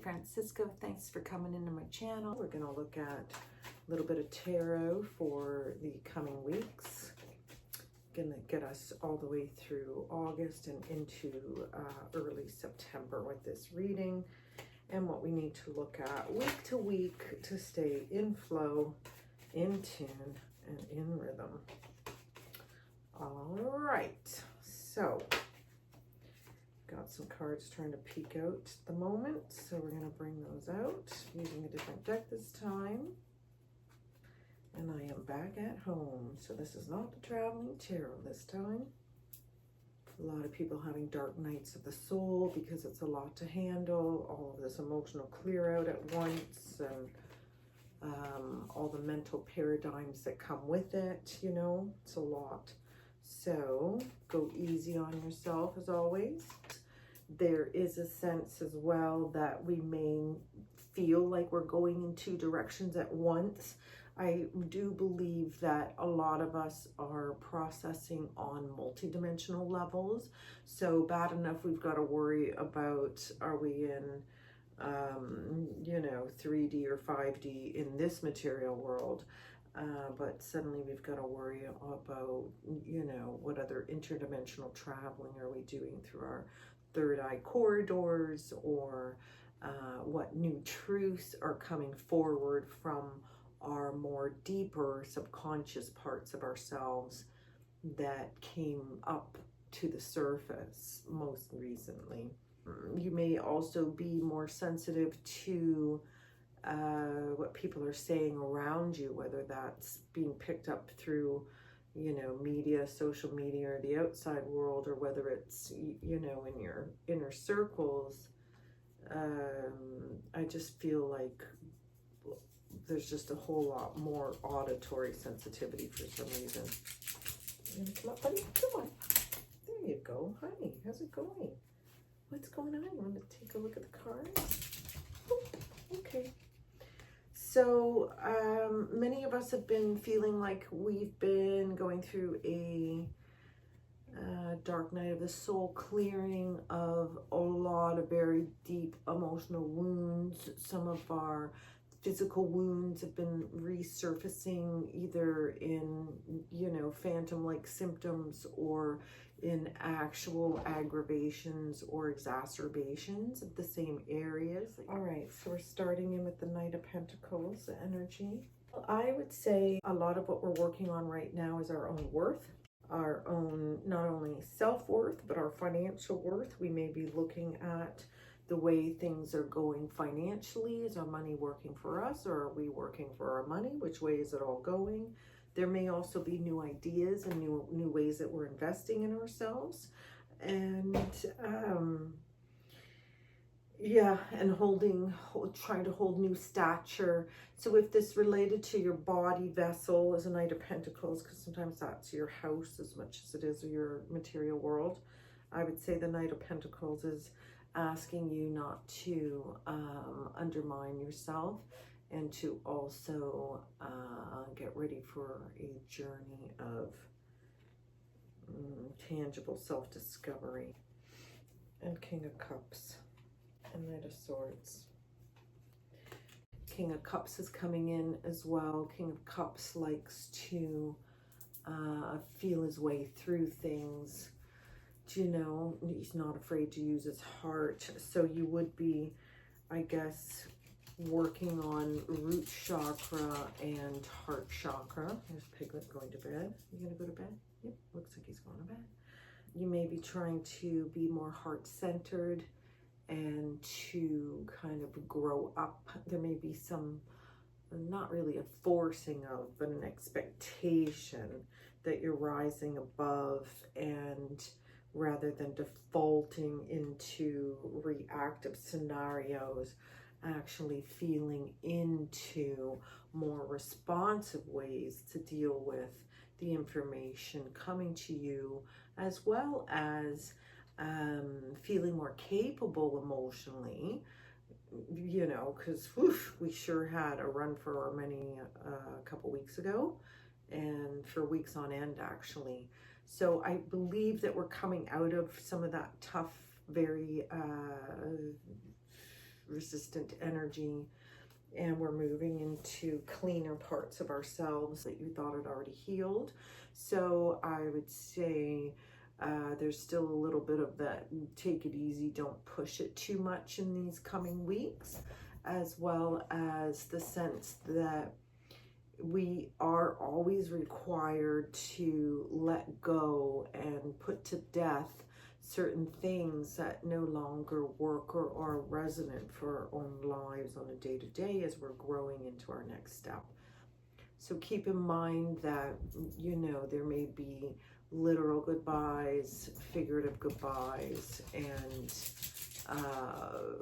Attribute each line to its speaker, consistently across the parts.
Speaker 1: Francisco. Thanks for coming into my channel. We're going to look at a little bit of tarot for the coming weeks. Going to get us all the way through August and into early September with this reading, and what we need to look at week to week to stay in flow, in tune, and in rhythm. All right, so got some cards trying to peek out at the moment, so we're going to bring those out using a different deck this time. And I am back at home, so this is not the traveling tarot this time. A lot of people having dark nights of the soul because it's a lot to handle, all of this emotional clear out at once, and all the mental paradigms that come with it, you know, it's a lot. So go easy on yourself as always. There is a sense as well that we may feel like we're going in two directions at once. I do believe that a lot of us are processing on multidimensional levels. So bad enough we've got to worry about, are we in, you know, 3D or 5D in this material world? But suddenly we've got to worry about, you know, what other interdimensional traveling are we doing through our third eye corridors, or what new truths are coming forward from our more deeper subconscious parts of ourselves that came up to the surface most recently. You may also be more sensitive to what people are saying around you, whether that's being picked up through, you know, media, social media, or the outside world, or whether it's, you know, in your inner circles. I just feel like there's just a whole lot more auditory sensitivity for some reason. You gonna come up, buddy? Come on. There you go. Hi, how's it going? What's going on? You want to take a look at the cards? Oh, okay. So many of us have been feeling like we've been going through a dark night of the soul, clearing of a lot of very deep emotional wounds. Some of our physical wounds have been resurfacing either in, you know, phantom-like symptoms or in actual aggravations or exacerbations of the same areas. All right, so we're starting in with the Knight of Pentacles energy. I would say a lot of what we're working on right now is our own worth, our own not only self-worth, but our financial worth. We may be looking at the way things are going financially. Is our money working for us, or are we working for our money? Which way is it all going? There may also be new ideas and new ways that we're investing in ourselves, and yeah, and trying to hold new stature. So if this related to your body vessel as a Knight of Pentacles, because sometimes that's your house as much as it is your material world, I would say the Knight of Pentacles is asking you not to undermine yourself, and to also get ready for a journey of tangible self-discovery. And King of Cups and Knight of Swords. King of Cups is coming in as well. King of Cups likes to feel his way through things. You know, he's not afraid to use his heart. So you would be, I guess, working on root chakra and heart chakra. There's Piglet going to bed. You gonna go to bed? Yep, looks like he's going to bed. You may be trying to be more heart-centered and to kind of grow up. There may be some, not really a forcing of, but an expectation that you're rising above, and rather than defaulting into reactive scenarios, actually feeling into more responsive ways to deal with the information coming to you, as well as feeling more capable emotionally, you know, because we sure had a run for our money a couple weeks ago, and for weeks on end, actually. So I believe that we're coming out of some of that tough, very resistant energy, and we're moving into cleaner parts of ourselves that you thought had already healed. So I would say there's still a little bit of that take it easy, don't push it too much in these coming weeks, as well as the sense that we are always required to let go and put to death certain things that no longer work or are resonant for our own lives on a day-to-day as we're growing into our next step. So keep in mind that, you know, there may be literal goodbyes, figurative goodbyes, and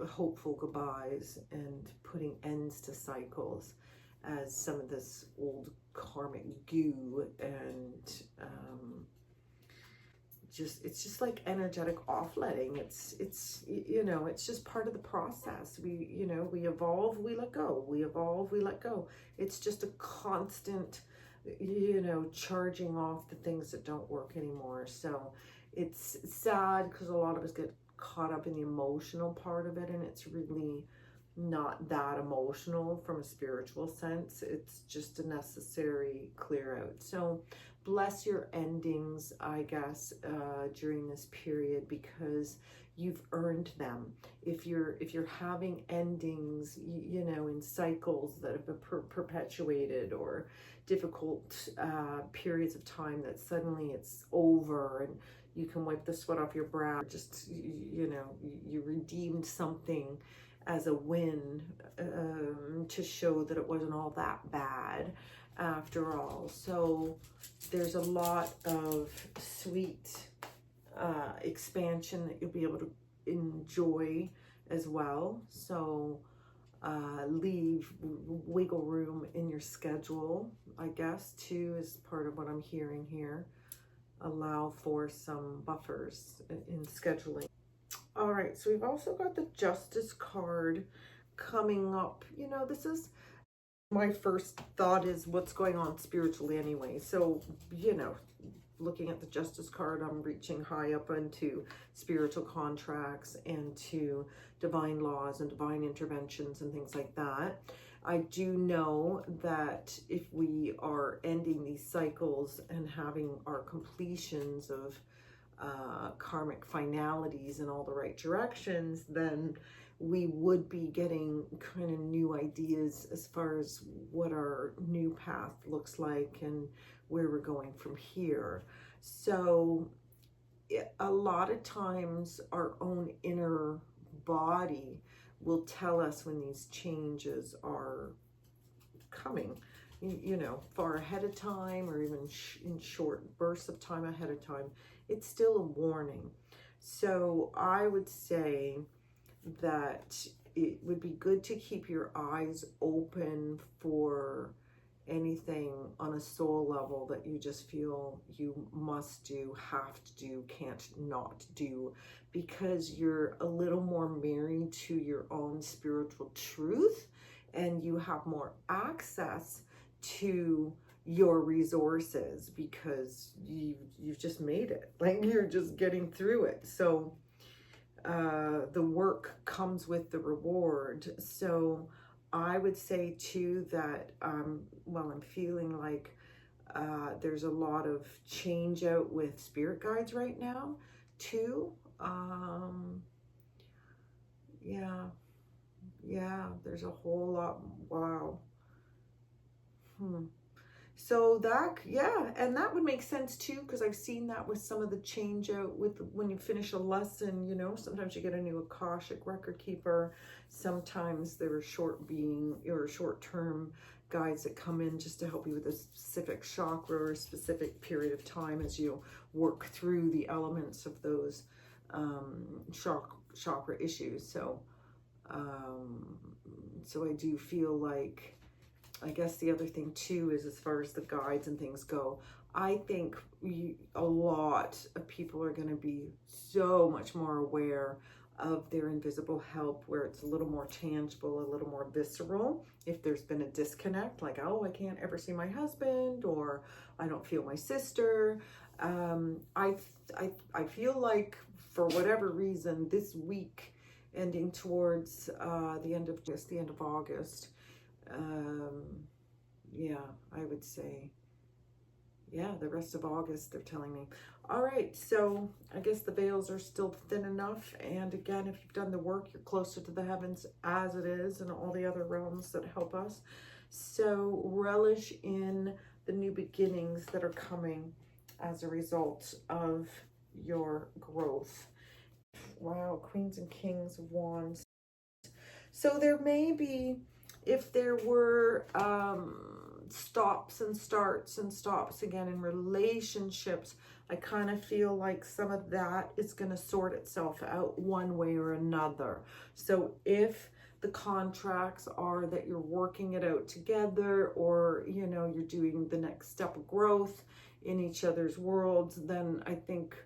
Speaker 1: hopeful goodbyes, and putting ends to cycles as some of this old karmic goo and it's just like energetic offletting. It's you know, it's just part of the process. We, you know, we evolve, we let go, we evolve, we let go. It's just a constant, you know, charging off the things that don't work anymore. So it's sad because a lot of us get caught up in the emotional part of it, and it's really not that emotional from a spiritual sense. It's just a necessary clear out. So bless your endings, I guess, during this period, because you've earned them. If you're having endings, you know, in cycles that have been perpetuated, or difficult periods of time that suddenly it's over and you can wipe the sweat off your brow, just, you know, you redeemed something as a win, to show that it wasn't all that bad after all. So there's a lot of sweet expansion that you'll be able to enjoy as well. So leave wiggle room in your schedule, I guess, too, is part of what I'm hearing here. Allow for some buffers in scheduling. All right, so we've also got the Justice card coming up. You know, this is my first thought is what's going on spiritually anyway. So, you know, looking at the Justice card, I'm reaching high up into spiritual contracts and to divine laws and divine interventions and things like that. I do know that if we are ending these cycles and having our completions of karmic finalities in all the right directions, then we would be getting kind of new ideas as far as what our new path looks like and where we're going from here. So a lot of times our own inner body will tell us when these changes are coming, you know, far ahead of time, or even in short bursts of time ahead of time. It's still a warning. So I would say that it would be good to keep your eyes open for anything on a soul level that you just feel you must do, have to do, can't not do, because you're a little more married to your own spiritual truth and you have more access to your resources because you've just made it, like you're just getting through it. So the work comes with the reward. So I would say too that well, I'm feeling like there's a lot of change out with spirit guides right now too. Yeah, there's a whole lot. Wow. So that, yeah, and that would make sense too, because I've seen that with some of the change out with when you finish a lesson, you know, sometimes you get a new Akashic record keeper. Sometimes there are short-term guides that come in just to help you with a specific chakra or a specific period of time as you work through the elements of those chakra issues. So, so I do feel like, I guess the other thing too is, as far as the guides and things go, I think a lot of people are going to be so much more aware of their invisible help, where it's a little more tangible, a little more visceral. If there's been a disconnect, like, oh, I can't ever see my husband, or I don't feel my sister. I feel like for whatever reason, this week ending towards the end of August, yeah, I would say, yeah, the rest of August, they're telling me. All right, so I guess the veils are still thin enough. And again, if you've done the work, you're closer to the heavens as it is, and all the other realms that help us. So relish in the new beginnings that are coming as a result of your growth. Wow, Queens and Kings of Wands. So there may be, if there were stops and starts and stops again in relationships, I kind of feel like some of that is going to sort itself out one way or another. So if the contracts are that you're working it out together, or, you know, you're doing the next step of growth in each other's worlds, then I think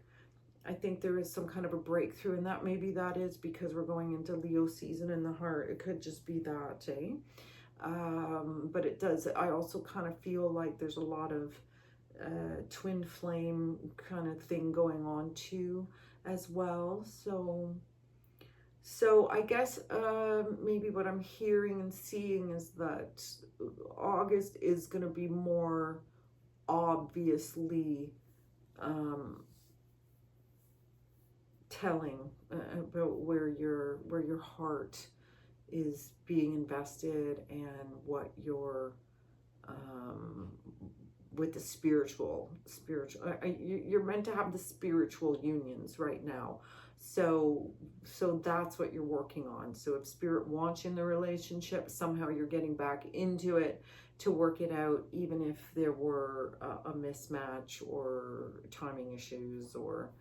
Speaker 1: there is some kind of a breakthrough, and that maybe that is because we're going into Leo season in the heart. It could just be that, eh? But it does, I also kind of feel like there's a lot of twin flame kind of thing going on too as well. So I guess maybe what I'm hearing and seeing is that August is going to be more obviously telling about where your heart is being invested, and what your with the spiritual you're meant to have the spiritual unions right now. So that's what you're working on. So if spirit wants you in the relationship, somehow you're getting back into it to work it out, even if there were a mismatch or timing issues, or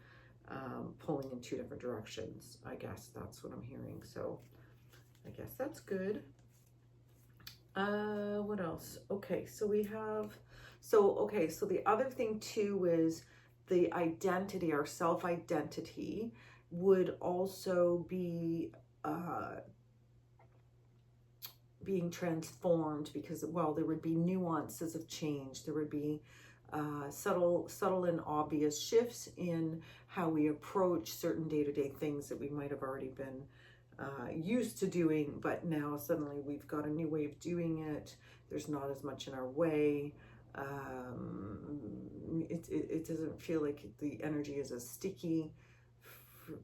Speaker 1: pulling in two different directions. I guess that's what I'm hearing. So I guess that's good. What else? Okay, so we have, so the other thing too is the identity, our self-identity would also be being transformed, because, well, there would be nuances of change. There would be subtle and obvious shifts in how we approach certain day-to-day things that we might have already been used to doing, but now suddenly we've got a new way of doing it. There's not as much in our way. It doesn't feel like the energy is as sticky,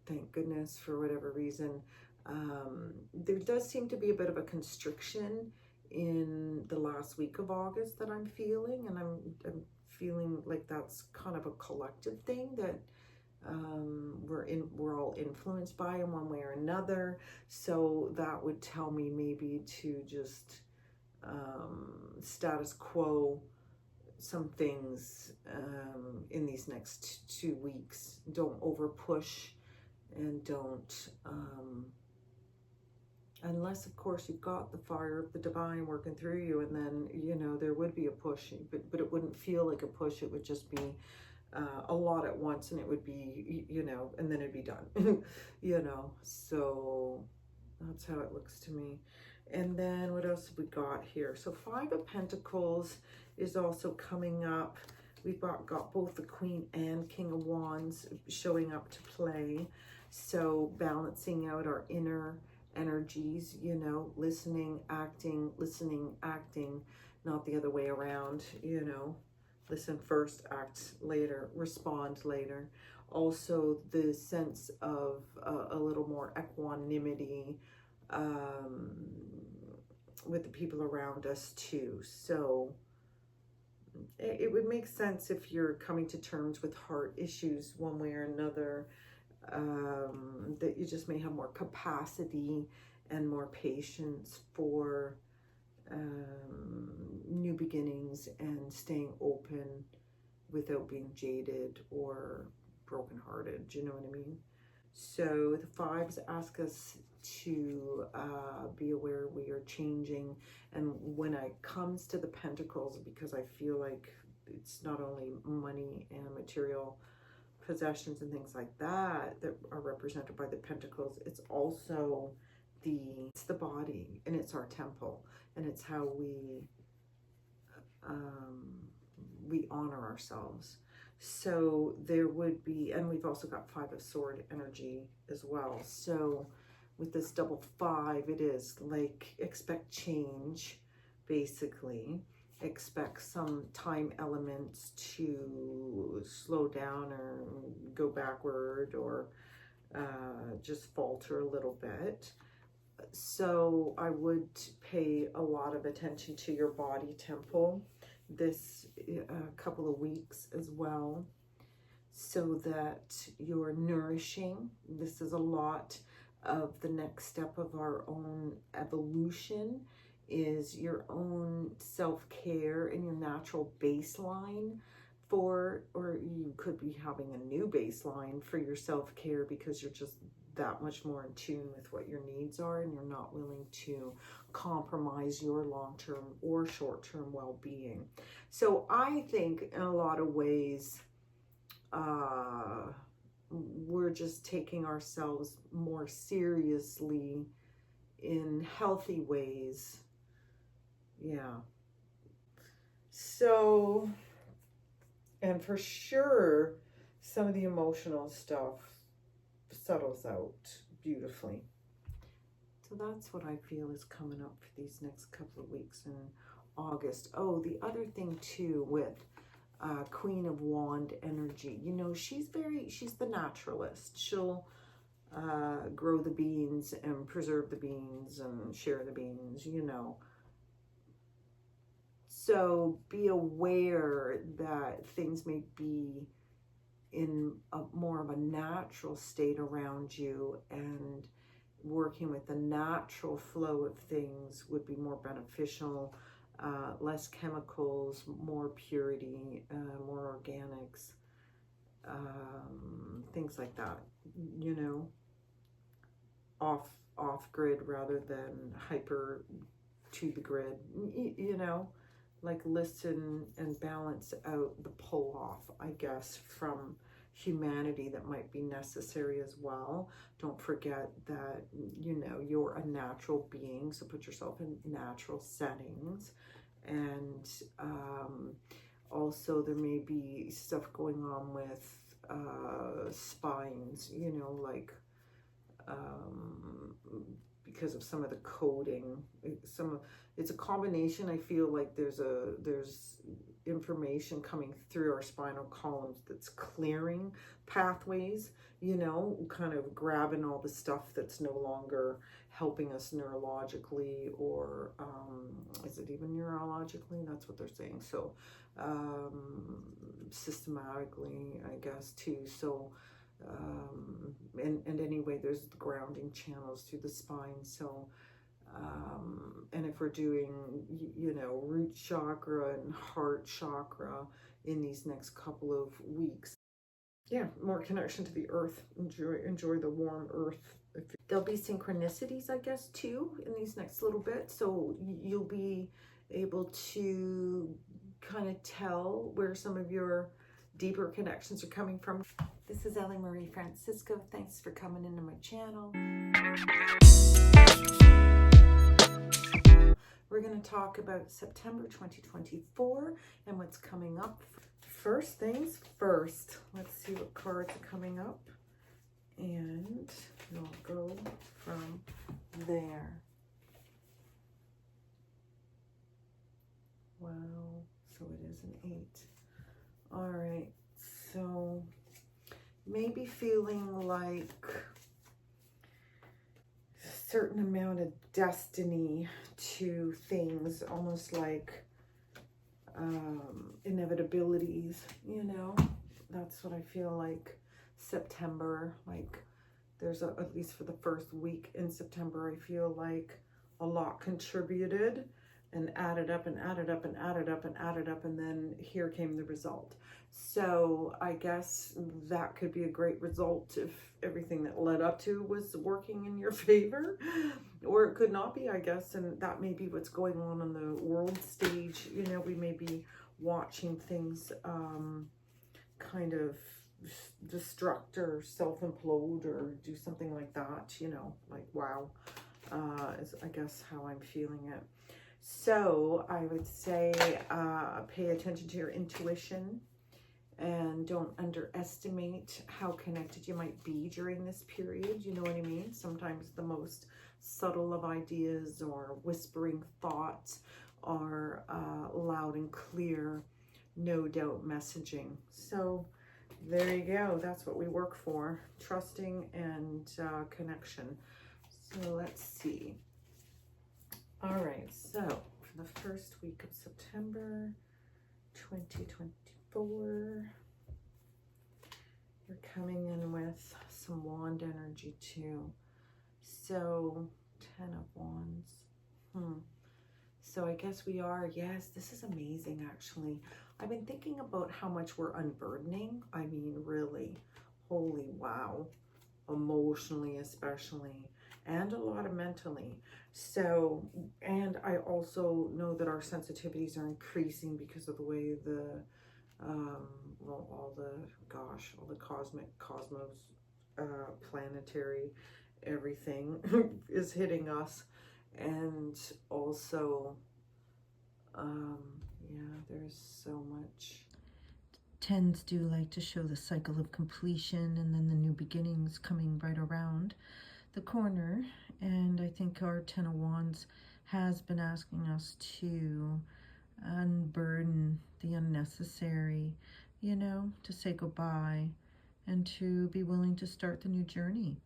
Speaker 1: thank goodness, for whatever reason. There does seem to be a bit of a constriction in the last week of August that I'm feeling, and I'm feeling like that's kind of a collective thing that we're all influenced by in one way or another. So that would tell me maybe to just status quo some things in these next 2 weeks. Don't over push, and don't unless of course you've got the fire of the divine working through you, and then, you know, there would be a push, but it wouldn't feel like a push. It would just be a lot at once, and it would be, you know, and then it'd be done. You know, so that's how it looks to me. And then what else have we got here? So 5 of Pentacles is also coming up. We've got both the Queen and King of Wands showing up to play. So balancing out our inner energies, you know, listening, acting, not the other way around, you know. Listen first, act later, respond later. Also the sense of a little more equanimity with the people around us too. So it would make sense if you're coming to terms with heart issues one way or another, that you just may have more capacity and more patience for new beginnings, and staying open without being jaded or brokenhearted. Do you know what I mean? So the 5s ask us to be aware we are changing. And when it comes to the Pentacles, because I feel like it's not only money and material possessions and things like that that are represented by the pentacles. It's also it's the body, and it's our temple, and it's how we honor ourselves. So there would be, and we've also got 5 of Sword energy as well. So with this double 5, it is like expect change, basically. Expect some time elements to slow down or go backward, or just falter a little bit. So I would pay a lot of attention to your body temple this couple of weeks as well, so that you're nourishing. This is a lot of the next step of our own evolution, is your own self-care and your natural baseline for, or you could be having a new baseline for your self-care because you're just that much more in tune with what your needs are, and you're not willing to compromise your long-term or short-term well-being. So I think in a lot of ways, we're just taking ourselves more seriously in healthy ways. Yeah. So, and for sure, some of the emotional stuff settles out beautifully. So that's what I feel is coming up for these next couple of weeks in August. Oh, the other thing too with Queen of Wand energy, you know, she's the naturalist. She'll grow the beans and preserve the beans and share the beans, you know. So be aware that things may be in a more of a natural state around you, and working with the natural flow of things would be more beneficial. Less chemicals, more purity, more organics, things like that, you know, off grid rather than hyper to the grid, you know, like listen and balance out the pull off, I guess, from humanity that might be necessary as well. Don't forget that, you know, you're a natural being, so put yourself in natural settings. And also there may be stuff going on with spines, you know, like because of some of the coding, it's a combination. I feel like there's information coming through our spinal columns that's clearing pathways, you know, kind of grabbing all the stuff that's no longer helping us neurologically, or is it even neurologically? That's what they're saying. So systematically, I guess, too. So and anyway, there's the grounding channels through the spine. So and if we're doing, you know, root chakra and heart chakra in these next couple of weeks, yeah, more connection to the earth. Enjoy the warm earth. There'll be synchronicities, I guess, too, in these next little bit. So you'll be able to kind of tell where some of your deeper connections are coming from. This is Ellie Marie Francisco. Thanks for coming into my channel. We're going to talk about September 2024 and what's coming up. First things first, let's see what cards are coming up, and we'll go from there. Wow, so it is an 8. All right, so maybe feeling like a certain amount of destiny to things, almost like inevitabilities, you know. That's what I feel like September, like there's at least for the first week in September, I feel like a lot contributed and added up and added up and added up and added up, and then here came the result. So I guess that could be a great result if everything that led up to was working in your favor, or it could not be, I guess, and that may be what's going on the world stage. You know, we may be watching things kind of destruct or self-implode or do something like that, you know, like, wow, is I guess how I'm feeling it. So I would say pay attention to your intuition and don't underestimate how connected you might be during this period. You know what I mean? Sometimes the most subtle of ideas or whispering thoughts are loud and clear, no doubt messaging. So there you go. That's what we work for, trusting and connection. So let's see. All right, so for the first week of September 2024, you're coming in with some wand energy too. So 10 of wands. So I guess we are, yes, this is amazing actually. I've been thinking about how much we're unburdening. I mean, really, holy wow, emotionally especially, and a lot of mentally. So, and I also know that our sensitivities are increasing because of the way the, well, all the cosmos, planetary, everything is hitting us. And also, yeah, there's so much.
Speaker 2: Tens do like to show the cycle of completion and then the new beginnings coming right around the corner. And I think our Ten of Wands has been asking us to unburden the unnecessary, you know, to say goodbye and to be willing to start the new journey.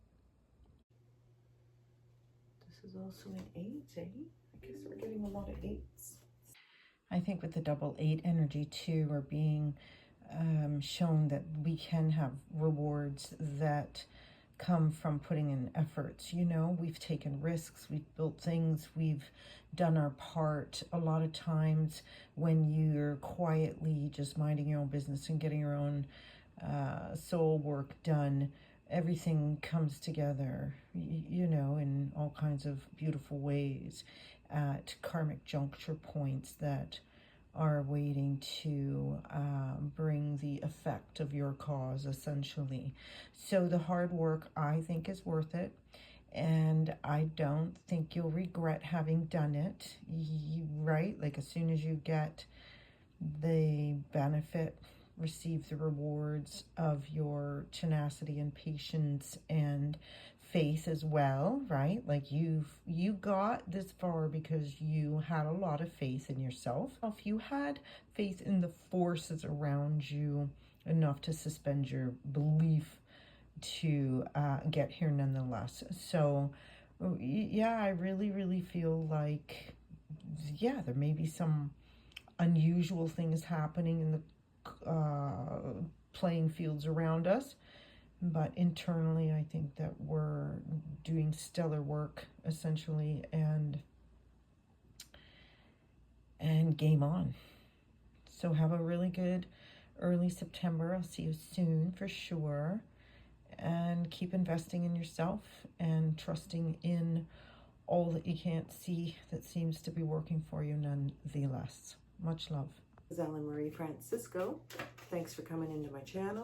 Speaker 1: This is also an 8, eh? I guess we're getting a lot of 8s.
Speaker 2: I think with the double 8 energy too, we're being shown that we can have rewards that come from putting in efforts. You know, we've taken risks, we've built things, we've done our part. A lot of times when you're quietly just minding your own business and getting your own soul work done, everything comes together, you know, in all kinds of beautiful ways at karmic juncture points that are waiting to bring the effect of your cause, essentially. So the hard work, I think, is worth it. And I don't think you'll regret having done it, right? Like as soon as you get the benefit, receive the rewards of your tenacity and patience and faith as well, right? Like you got this far because you had a lot of faith in yourself. If you had faith in the forces around you enough to suspend your belief to get here nonetheless. So yeah, I really feel like, yeah, there may be some unusual things happening in the playing fields around us, but internally I think that we're doing stellar work essentially, and game on. So have a really good early September. I'll see you soon for sure, and keep investing in yourself and trusting in all that you can't see that seems to be working for you nonetheless. Much love.
Speaker 1: This is Ellen Marie Francisco. Thanks for coming into my channel.